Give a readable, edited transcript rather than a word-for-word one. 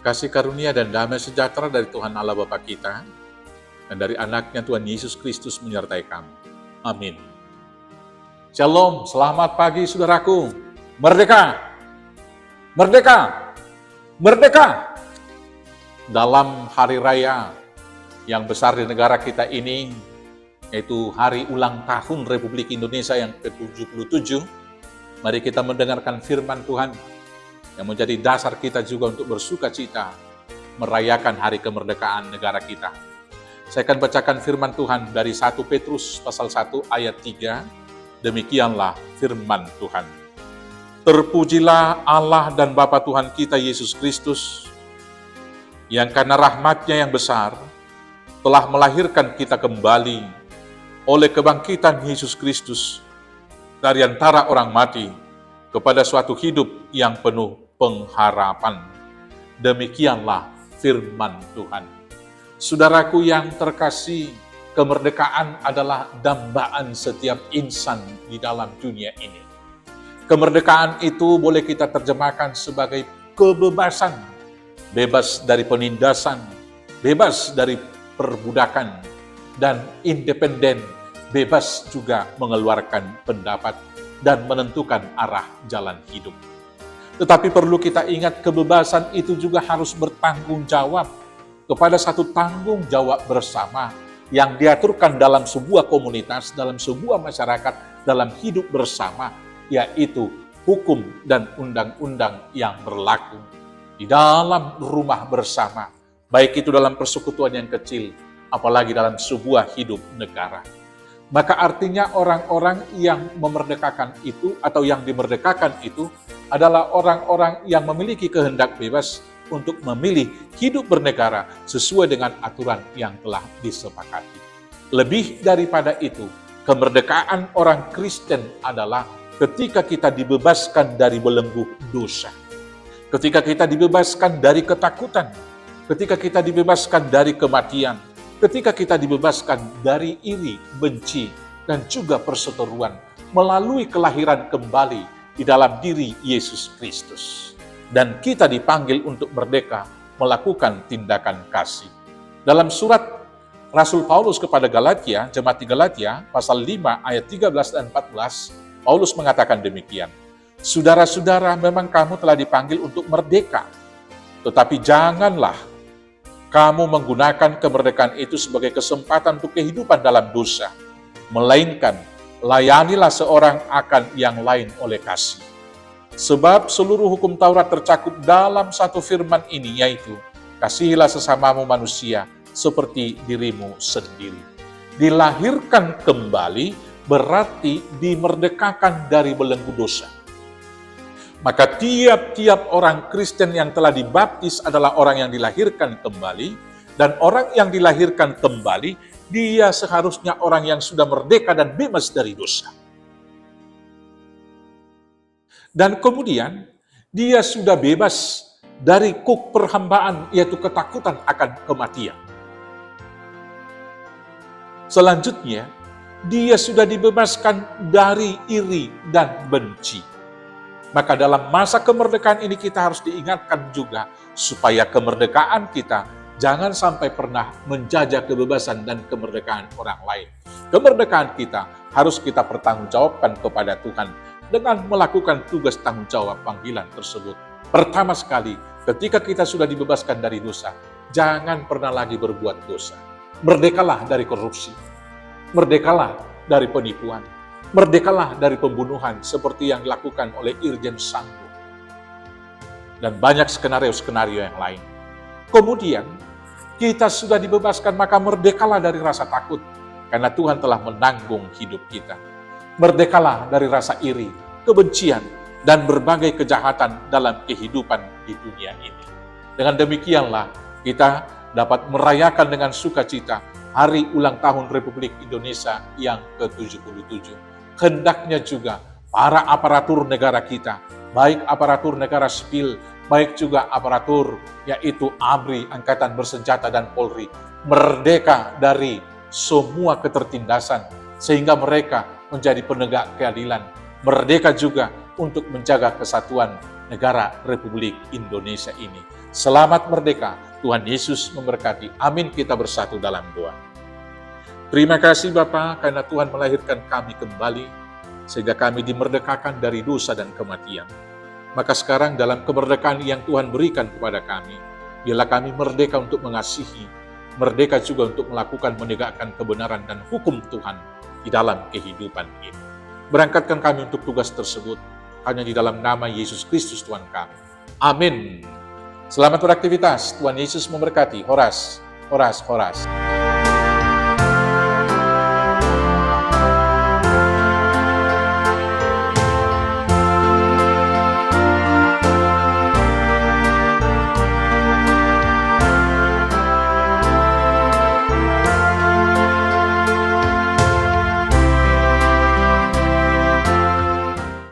Kasih karunia dan damai sejahtera dari Tuhan Allah Bapa kita dan dari anaknya Tuhan Yesus Kristus menyertai kamu. Amin. Shalom, selamat pagi saudaraku. Merdeka! Merdeka! Merdeka! Dalam hari raya yang besar di negara kita ini, yaitu hari ulang tahun Republik Indonesia yang ke-77, mari kita mendengarkan firman Tuhan yang menjadi dasar kita juga untuk bersuka cita merayakan hari kemerdekaan negara kita. Saya akan bacakan firman Tuhan dari 1 Petrus pasal 1 ayat 3. Demikianlah firman Tuhan. Terpujilah Allah dan Bapa Tuhan kita Yesus Kristus, yang karena rahmat-Nya yang besar telah melahirkan kita kembali oleh kebangkitan Yesus Kristus dari antara orang mati kepada suatu hidup yang penuh pengharapan. Demikianlah firman Tuhan. Saudaraku yang terkasih, kemerdekaan adalah dambaan setiap insan di dalam dunia ini. Kemerdekaan itu boleh kita terjemahkan sebagai kebebasan, bebas dari penindasan, bebas dari perbudakan, dan independen, bebas juga mengeluarkan pendapat dan menentukan arah jalan hidup. Tetapi perlu kita ingat, kebebasan itu juga harus bertanggung jawab kepada satu tanggung jawab bersama yang diaturkan dalam sebuah komunitas, dalam sebuah masyarakat, dalam hidup bersama, yaitu hukum dan undang-undang yang berlaku di dalam rumah bersama, baik itu dalam persekutuan yang kecil, apalagi dalam sebuah hidup negara. Maka artinya orang-orang yang memerdekakan itu atau yang dimerdekakan itu adalah orang-orang yang memiliki kehendak bebas untuk memilih hidup bernegara sesuai dengan aturan yang telah disepakati. Lebih daripada itu, kemerdekaan orang Kristen adalah ketika kita dibebaskan dari belenggu dosa, ketika kita dibebaskan dari ketakutan, ketika kita dibebaskan dari kematian, ketika kita dibebaskan dari iri, benci, dan juga perseteruan melalui kelahiran kembali di dalam diri Yesus Kristus. Dan kita dipanggil untuk merdeka melakukan tindakan kasih. Dalam surat Rasul Paulus kepada Galatia, jemaat di Galatia, pasal 5 ayat 13 dan 14, Paulus mengatakan demikian. Saudara-saudara, memang kamu telah dipanggil untuk merdeka, tetapi janganlah kamu menggunakan kemerdekaan itu sebagai kesempatan untuk kehidupan dalam dosa, melainkan layanilah seorang akan yang lain oleh kasih. Sebab seluruh hukum Taurat tercakup dalam satu firman ini, yaitu kasihilah sesamamu manusia seperti dirimu sendiri. Dilahirkan kembali berarti dimerdekakan dari belenggu dosa. Maka tiap-tiap orang Kristen yang telah dibaptis adalah orang yang dilahirkan kembali, dan orang yang dilahirkan kembali, dia seharusnya orang yang sudah merdeka dan bebas dari dosa. Dan kemudian, dia sudah bebas dari kuk perhambaan, yaitu ketakutan akan kematian. Selanjutnya, dia sudah dibebaskan dari iri dan benci. Maka dalam masa kemerdekaan ini kita harus diingatkan juga supaya kemerdekaan kita jangan sampai pernah menjajah kebebasan dan kemerdekaan orang lain. Kemerdekaan kita harus kita pertanggungjawabkan kepada Tuhan dengan melakukan tugas tanggung jawab panggilan tersebut. Pertama sekali, ketika kita sudah dibebaskan dari dosa, jangan pernah lagi berbuat dosa. Merdekalah dari korupsi, merdekalah dari penipuan, merdekalah dari pembunuhan seperti yang dilakukan oleh Irjen Sambo. Dan banyak skenario-skenario yang lain. Kemudian, kita sudah dibebaskan, maka merdekalah dari rasa takut, karena Tuhan telah menanggung hidup kita. Merdekalah dari rasa iri, kebencian, dan berbagai kejahatan dalam kehidupan di dunia ini. Dengan demikianlah, kita dapat merayakan dengan sukacita Hari Ulang Tahun Republik Indonesia yang ke-77. Hendaknya juga para aparatur negara kita, baik aparatur negara sipil, baik juga aparatur yaitu ABRI, Angkatan Bersenjata dan Polri, merdeka dari semua ketertindasan, sehingga mereka menjadi penegak keadilan, merdeka juga untuk menjaga kesatuan negara Republik Indonesia ini. Selamat merdeka, Tuhan Yesus memberkati. Amin, kita bersatu dalam doa. Terima kasih Bapa karena Tuhan melahirkan kami kembali, sehingga kami dimerdekakan dari dosa dan kematian. Maka sekarang dalam kemerdekaan yang Tuhan berikan kepada kami, biarlah kami merdeka untuk mengasihi, merdeka juga untuk melakukan menegakkan kebenaran dan hukum Tuhan di dalam kehidupan ini. Berangkatkan kami untuk tugas tersebut, hanya di dalam nama Yesus Kristus Tuhan kami. Amin. Selamat beraktivitas, Tuhan Yesus memberkati. Horas, horas, horas.